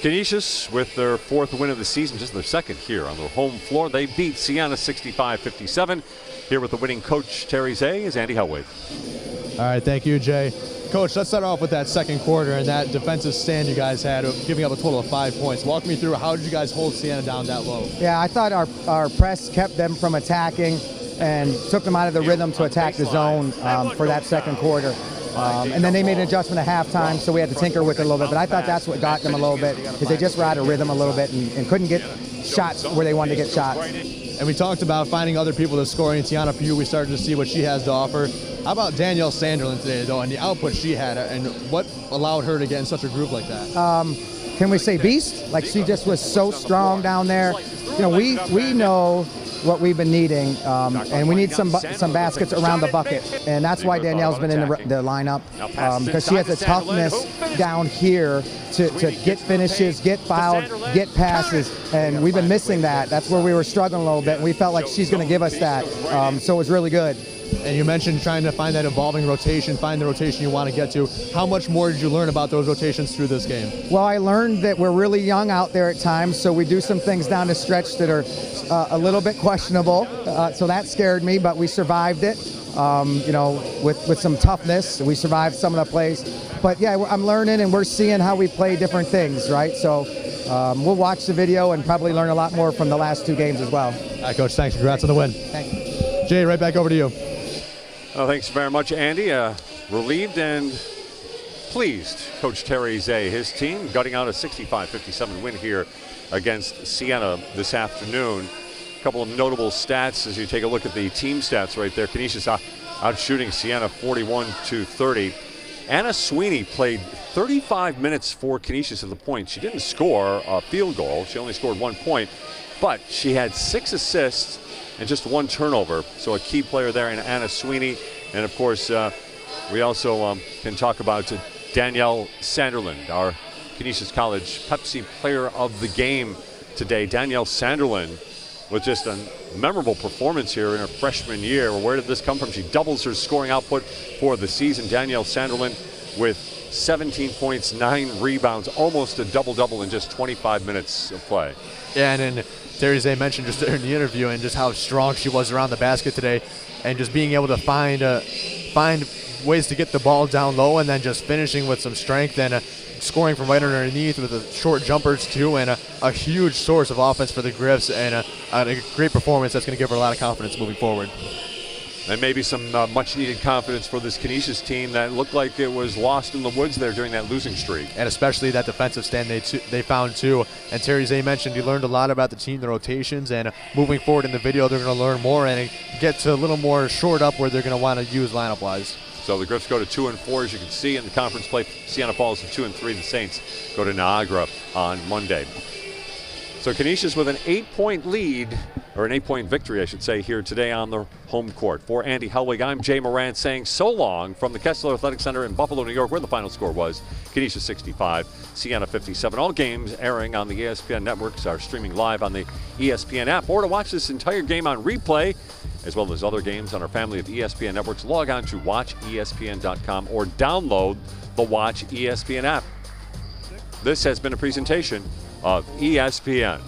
Canisius with their 4th win of the season, just their 2nd here on their home floor. They beat Siena 65-57. Here with the winning coach, Terry Zay, is Andy Hellwig. All right, thank you, Jay. Coach, let's start off with that second quarter and that defensive stand you guys had, giving up a total of 5 points. Walk me through, how did you guys hold Siena down that low? Yeah, I thought our press kept them from attacking and took them out of the rhythm to attack the zone for that second quarter. And then they made an adjustment at halftime, so we had to tinker with it a little bit. But I thought that's what got them a little bit, because they just were out of rhythm a little bit and couldn't get shots where they wanted to get shots. And we talked about finding other people to score. In Tiana Pugh, we started to see what she has to offer. How about Danielle Sanderlin today, though, and the output she had, and what allowed her to get in such a group like that? Can we say beast? Like, she just was so strong down there. You know, we know what we've been needing, and we need some baskets around the bucket, and that's why Danielle's been in the lineup, because she has a toughness down here to get finishes, get fouled, get passes, and we've been missing that. That's where we were struggling a little bit, and we felt like she's going to give us that, so it was really good. And you mentioned trying to find that evolving rotation, find the rotation you want to get to. How much more did you learn about those rotations through this game? Well, I learned that we're really young out there at times, so we do some things down the stretch that are a little bit questionable. So that scared me, but we survived it. You know, with some toughness, we survived some of the plays. But yeah, I'm learning, and we're seeing how we play different things, right? So we'll watch the video and probably learn a lot more from the last 2 games as well. All right, Coach, thanks. Congrats on the win. Thank you. Jay, right back over to you. Well, thanks very much, Andy. Relieved and pleased, Coach Terry Zay. His team gutting out a 65-57 win here against Siena this afternoon. A couple of notable stats as you take a look at the team stats right there. Canisius out shooting Siena 41-30. Anna Sweeney played 35 minutes for Canisius at the point. She didn't score a field goal. She only scored 1 point, but she had 6 assists and just 1 turnover. So a key player there in Anna Sweeney. And of course, we also can talk about Danielle Sanderlin, our Canisius College Pepsi Player of the Game today. Danielle Sanderlin with just a memorable performance here in her freshman year. Where did this come from? She doubles her scoring output for the season. Danielle Sanderlin with 17 points, 9 rebounds, almost a double-double in just 25 minutes of play. Yeah, and then Terry Zay mentioned just in the interview and just how strong she was around the basket today, and just being able to find ways to get the ball down low and then just finishing with some strength and scoring from right underneath with the short jumpers too, and a huge source of offense for the Griffs, and a great performance that's going to give her a lot of confidence moving forward. And maybe some much-needed confidence for this Canisius team that looked like it was lost in the woods there during that losing streak. And especially that defensive stand they found too. And Terry Zay mentioned he learned a lot about the team, the rotations, and moving forward in the video they're going to learn more and get to a little more shored up where they're going to want to use lineup-wise. So the Griffs go to 2-4, as you can see in the conference play. Siena falls to 2-3. The Saints go to Niagara on Monday. So Canisius with an 8-point lead, or an 8-point victory, I should say, here today on the home court. For Andy Hellwig, I'm Jay Moran saying so long from the Kessler Athletic Center in Buffalo, New York, where the final score was Canisius 65, Siena 57. All games airing on the ESPN networks are streaming live on the ESPN app, or to watch this entire game on replay, as well as other games on our family of ESPN networks, log on to watchespn.com or download the Watch ESPN app. This has been a presentation of ESPN.